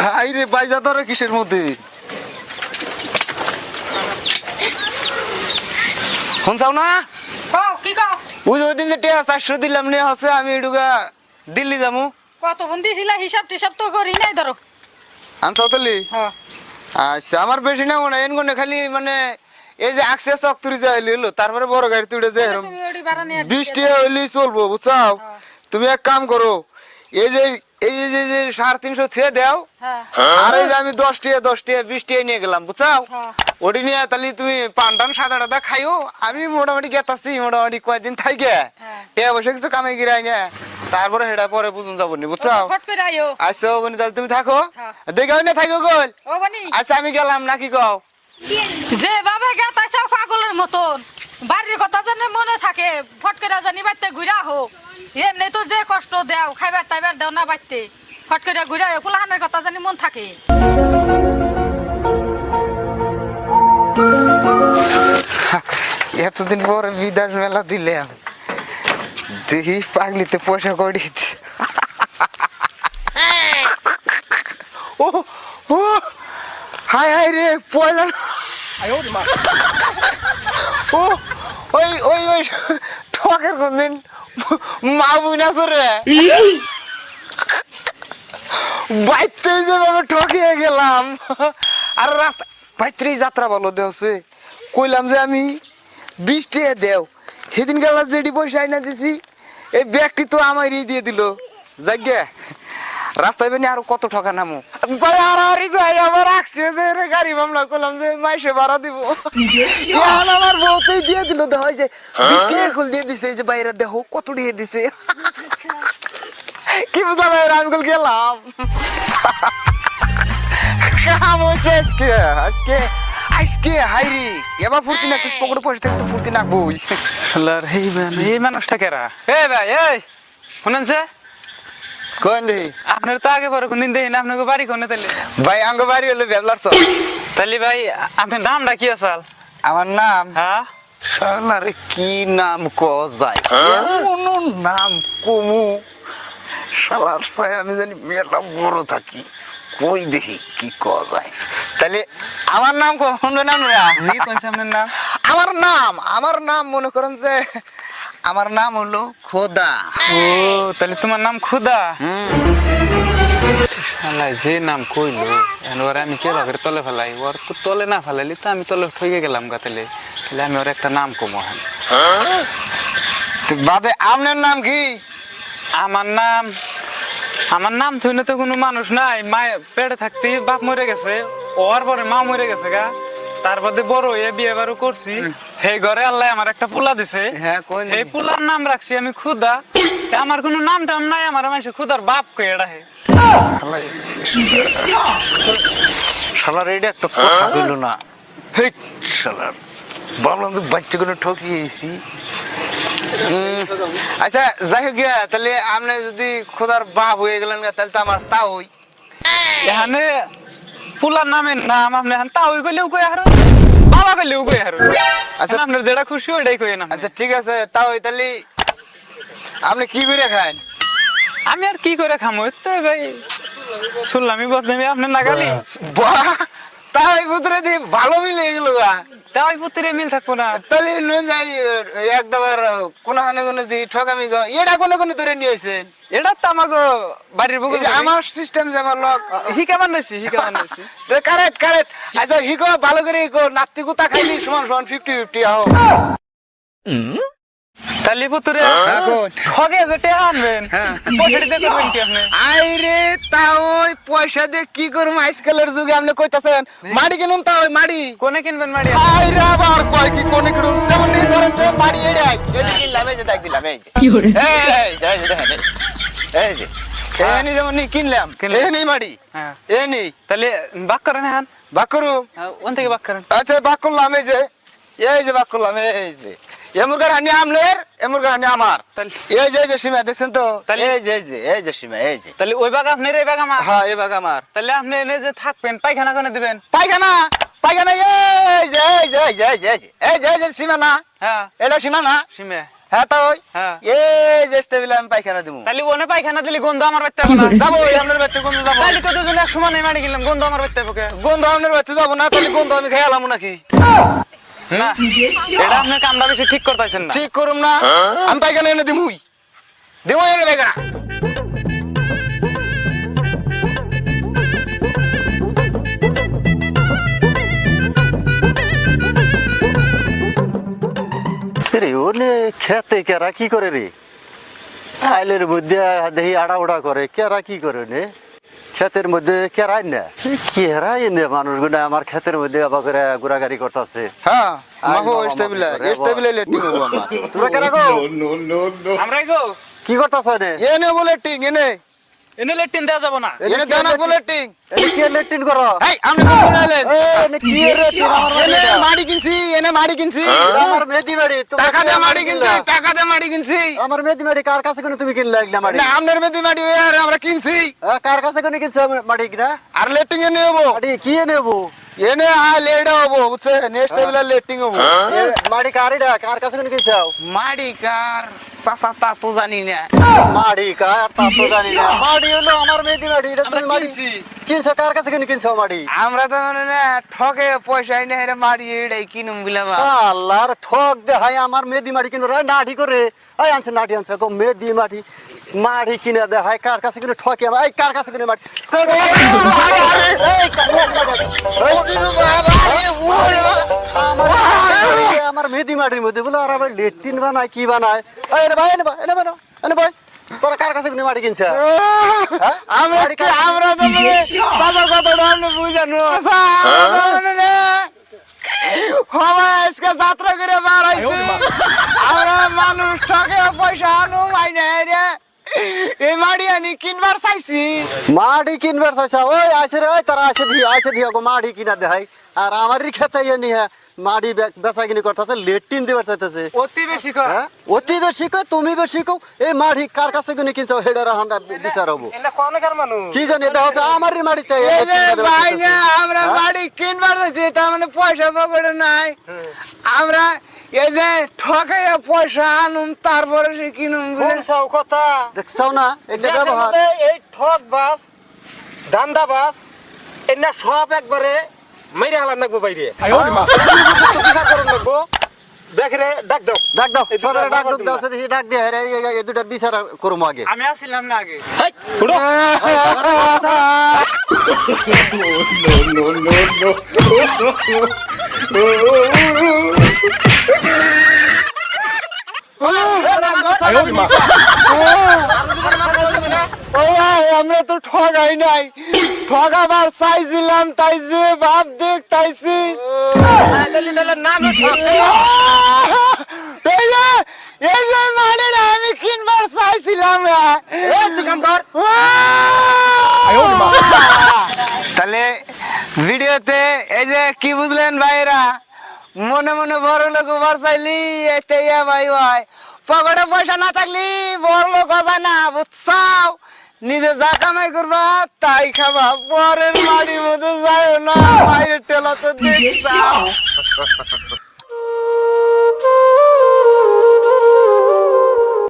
High রে বাইজা তোর কিসের মধ্যে শুনছাও না কি কও ওই ওই দিন যে টিয়া 400 দিলাম নিয়ে হচ্ছে আমি এডুগা দিল্লি যামু কত বন্দি ছিল হিসাব টিসাব তো করি নাই ধরো আনছাও তালি হ্যাঁ আচ্ছা আমার বেশি না মনে এন কোনে খালি মানে এই যে আকসিয়া চকতুরি যা হইলো তারপরে বড় গাড়ি তুইড়ে যে এরকম তুমি ওডি ভাড়া নিয়ে 20 টাকা হইলেই চলবো বুঝছাও তুমি এক কাম করো এই যে 350 থে দাও হ্যাঁ আর এই যে আমি 10 টাকা 20 টাকা নিয়ে গেলাম বুঝছাও হ্যাঁ। ওডি নিয়ে তাহলে তুমি পানটান সাদাটা খাইও আমি মোটামুটি গেতাছি মোটামুটি কয়দিন থাইকে টাকা পয়সা কিছু কামাই গিরাই না তারপরে সেটা পরে বুঝুন যাবো নি বুঝছাও ফট করে আইও আচ্ছা বনি তাহলে তুমি থাকো হ্যাঁ। দেখাও না থাকো গোল ও বানি আচ্ছা আমি গেলাম নাকি কও যে বাবা গাতাইছে পাগলের মতন বাড়ির কথা জানে মনে থাকে ফট করে জানি বাইতে ঘুরা হোক এমনি তো যে কষ্ট দেও খাইবার টাইবার দেও না বাইতে ফট করে ঘুরা হোক কুলাহানের কথা জানি মন থাকে এতদিন পরে বিদাস মেলা দিলাম দেখি পাগলিতে পয়সা করি ও ও হাই হাই রে পয়লা ও ওই ওই ওই ঠকের কোনদিন মা বুনা করে বাইতে যেভাবে ঠকিয়ে গেলাম আর রাস্তা বাইত্রি যাত্রা বলো দেওছে কইলাম যে আমি 20 টাকা দেও সেদিন গেল যেটি পয়সা আইনা দিছি এই ব্যাগটি তো আমারই দিয়ে দিল যাগ্যা রাস্তায় বেনি আরো কত ঠকা নামো যাই আর যাই আমার রাখছে যে রে গাড়ি মামলা করলাম যে মাইসে ভাড়া দিব এখন আমার বউতেই দিয়ে দিল দেখ যে 20 টাকা খুল দিয়ে দিছে এই যে বাইরে দেখো কত দিয়ে দিছে কি বুঝলাম আমি কল গেলাম কাম হয়েছে আজকে আজকে আজকে হাইরি এবার ফুর্তি না কিছু পকেটে পয়সা থাকলে ফুর্তি না বই আল্লাহর এই মানুষটা কেরা ভাই এই শুনেন যে কোন দে আপনার তো আগে পরে কোনদিন দেখি না আপনাকে বাড়ি কোনে তাহলে ভাই আঙ্গ বাড়ি হলো বেবলার সব তাহলে ভাই আপনার নামটা কি আসাল আমার নাম হ্যাঁ শালারে কি নাম ক যায় এমন নাম কমু শালার সায় আমি জানি মেলা বড় থাকি কই দেখি কি ক যায় তাহলে আমার নাম কোন নাম রা নি কোন আপনার নাম আমার নাম মনে করেন যে আমার নাম হলো খোদা ও তাহলে তোমার নাম খুদা শালা যে নাম কইলো এনওরে আমি কে ভাবে তলে ফেলাই ওর তো তলে না ফেলাইলি তো আমি তলে ঠকে গেলাম গাতেলে তাহলে আমি ওর একটা নাম কমো হ্যাঁ বাদে আপনার নাম কি আমার নাম থইনে তো কোনো মানুষ নাই মা পেটে থাকতে বাপ মরে গেছে ওর পরে মা মরে গেছে গা তার বাদে বড় হয়ে বিয়ে বারো করছি সেই ঘরে আল্লাহ আমার একটা পোলা দিছে হ্যাঁ কোন এই পোলার নাম রাখছি আমি খুদা তা আমার কোনো নাম টাম নাই আমার মানুষ খুদার বাপ কে এটা হে শালার এটা একটা কথা কইল না হেই শালার ভাবলাম তো বাচ্চাগুলো ঠকিয়েছি আচ্ছা যাই হোক গিয়া তাহলে আপনি যদি খোদার বাপ হয়ে গেলেন তাহলে তো আমার তা হই এখানে পোলার নামের নাম আপনি এখন তা ওই কইলেও কই হারো বাবা কইলেও কই হারো আচ্ছা আপনার যেটা খুশি ওইটাই কই না আচ্ছা ঠিক আছে তা হই তাহলে আপনি কি করে খান আমি আর কি করে খামো তো ভাই শুনলামই বদনামি আপনার নাগালি বাহ তাই ভিতরে দিয়ে ভালো মিলে গেল তাই পুত্রে মিল থাকবো না তাহলে যাই একবার কোন হানে কোন দি ঠকামি এটা কোন কোন ধরে নিয়েছেন এটা তো আমাকে বাড়ির বগল আমার সিস্টেম যে আমার লোক হিকা বানাইছি কারেক্ট কারেক্ট আচ্ছা হিকো ভালো করে হিকো নাতি কুতা খাইলি সমান সমান 50-50 আও তালি পুত্রে ঠগে যেতে আনবেন পয়সা দিতে করবেন কি আপনি আইরে তা ওই পয়সা দিয়ে কি করব আজকালের যুগে আপনি কইতাছেন মাড়ি কিনুন তা ওই মাড়ি কোনে কিনবেন মাড়ি আইরে আবার কয় কি কোনে কিনুন যেমন এই ধরেন যে মাড়ি এড়াই এই যে কিনলাম এই যে দেখ দিলাম এই যে কি করে এই যে দেখেন এই যে এনি যেমন কিনলাম এনি মাড়ি হ্যাঁ এনি তাহলে বাক করেন হ্যাঁ বাক করু ওন থেকে বাক করেন আচ্ছা বাক করলাম এই যে বাক করলাম এই যে এমুরগার হানি আমলের এমুরগার হানি আমার এই যে সীমা দেখছেন তো এই যে সীমা এই যে তাহলে ওই বাগ আপনার এই বাগ আমার হ্যাঁ এই বাগ আমার তাহলে আপনি এনে যে থাকবেন পায়খানা কোনে দিবেন পায়খানা এই যে সীমা না হ্যাঁ এটা সীমা না সীমে হ্যাঁ তা ওই হ্যাঁ। এই যে স্টেবিলে আমি পায়খানা দিব তাহলে ওনে পায়খানা দিলি গন্ধ আমার বাড়িতে হবে না যাবো আপনার বাড়িতে গন্ধ যাবো তাহলে তো দুজনে এক সমানে মারি গেলাম গন্ধ আমার বাড়িতে হবে গন্ধ আপনার বাড়িতে যাবো না তাহলে গন্ধ আমি খেয়ে আলাম নাকি না এটা আপনি কামটা বেশি ঠিক করতেছেন না ঠিক করুম না আমি পায়খানা এনে দিমুই দিব এনে পায়খানা রে ওনে খেতে কেরা কি করে রে আইলের মধ্যে দেখি আড়া উড়া করে কেরা কি করে নে ক্ষেতের মধ্যে কেরাই না কেরাই নে মানুষগুলো আমার ক্ষেতের মধ্যে আবার করে ঘোরাঘুরি করতেছে হ্যাঁ আই মাহো বাবা, স্টেবিলে বাবা, বাবা। স্টেবিলে লেটিং হবো আমার তোরা কেরা গো আমরাই গো কি করতেছ নে এনে বলে টিং এনে এনে লেট্রিন দেওয়া যাব না এনে দানা বলে টিং এনে কি লেট্রিন করো এই আমি তো বলেলেন এনে কি লেট্রিন আমার এনে বাড়িতে? মাড়ি কিনছি এনে মাড়ি কিনছি এটা আমার মেদি বাড়ি তোমরা টাকা কি দিয়ে আমার মাড়ি কিনছি কিনলা? টাকা দিয়ে মাড়ি কিনছি আমার মেদি বাড়ি কার কাছে কোন তুমি কিনলা একলা মাড়ি না আমনের মেদি মাড়ি ওই আর আমরা কিনছি কার কাছে কোন কিনছো মাড়ি কিনা আর লেটিং এ নেবো মাড়ি কি নেবো এনে আ লেডা হবো বুঝছে নেক্সট লেভেল লেটিং হবো মাড়ি কারিডা কার কাছে কোন কিনছো মাড়ি কার সাসা তা তো জানি না মাড়ি কার তা তো জানি না মাড়ি হলো আমার মেদি মাড়ি এটা তুমি মাড়ি কিনছো কার কাছে কোন কিনছো মাড়ি আমরা তো মানে না ঠকে পয়সা এনে হেরে মাড়ি এড়াই কিনুম বিলাম আল্লাহর ঠক দে হাই আমার মেদি মাড়ি কিনো রে নাঠি করে এই আনছে নাঠি আনছে গো মেদি মাটি মাড়ি কিনে দে হাই কার কাছে কিনে ঠকে এই কার কাছে কিনে মাটি আমার মেদি মাটির মধ্যে বলে আর আবার লেট্রিন বানায় কি বানায় এই রে ভাই এনে ভাই এনে বানো এনে ভাই তোরা কার কাছে কিনে মাটি কিনছে হ্যাঁ? আমরা মাটি কার- আমরা তো মানে সাদা কথাটা আমরা বুঝানো আমরা মানে না হওয়া আজকে যাত্রা করে বাড়াইছি আমরা মানুষ ঠকে পয়সা আনো মাইনে রে এই মাড়ি আনি কিনবার চাইছি মাটি কিনবার চাইছা ওই আছে রে ওই তোরা আছে দিয়ে গো মাটি কিনা দেখাই আর আমারই খেতে ইয়ে নিয়ে মাটি বেচা কিনি করতেছে লেট্রিন দিবার চাইতেছে অতি বেশি কর হ্যাঁ অতি বেশি কো তুমি বেশি কো এই মাটি কার কাছে কিনে কিনছো হেডার হান্ডা বিচার হবো এলা কোন কার মানুষ কি জানি এটা হচ্ছে আমারই মাটিতে এই যে ভাই না আমরা হ্যাঁ? বাড়ি কিনবার চাইছি তার মানে পয়সা পকেটে নাই আমরা এই যে ঠকে পয়সা আনুম তারপরে সে কিনুম বলে সব কথা দেখছাও না এগুলো ব্যবহার এই ঠক বাস ধান্দা বাস এনা সব একবারে মাইরে হালার নাকবো বাইরে তো বিচার করুন নাকবো দেখ রে ডাক দাও ডাক দাও এই দুটো সদরে ডাক ব্যবহার দাও দিলা। সেদিকে ডাক দিয়ে হেরে এই দুটা বিচার করবো আগে আমি আসছিলাম না আগে হাই উড়ো ও ভাই, আমরা তো ঠগাই নাই ঠগাবার চাইছিলাম তাই যে বাপ দেখ তাইছি এই যে মাড়িটা আমি কিনবার চাইছিলাম তাহলে ভিডিওতে এই যে কি বুঝলেন ভাইরা মনে মনে বড় লোক বার চাইলি এটাই ভাই ভাই পকেটে পয়সা না থাকলি বড় লোক হবে না বুঝছাও নিজে যা কামাই করবা তাই খাবা পরের মাটির মধ্যে যায় না বাইরের টেলা তো দেখছাও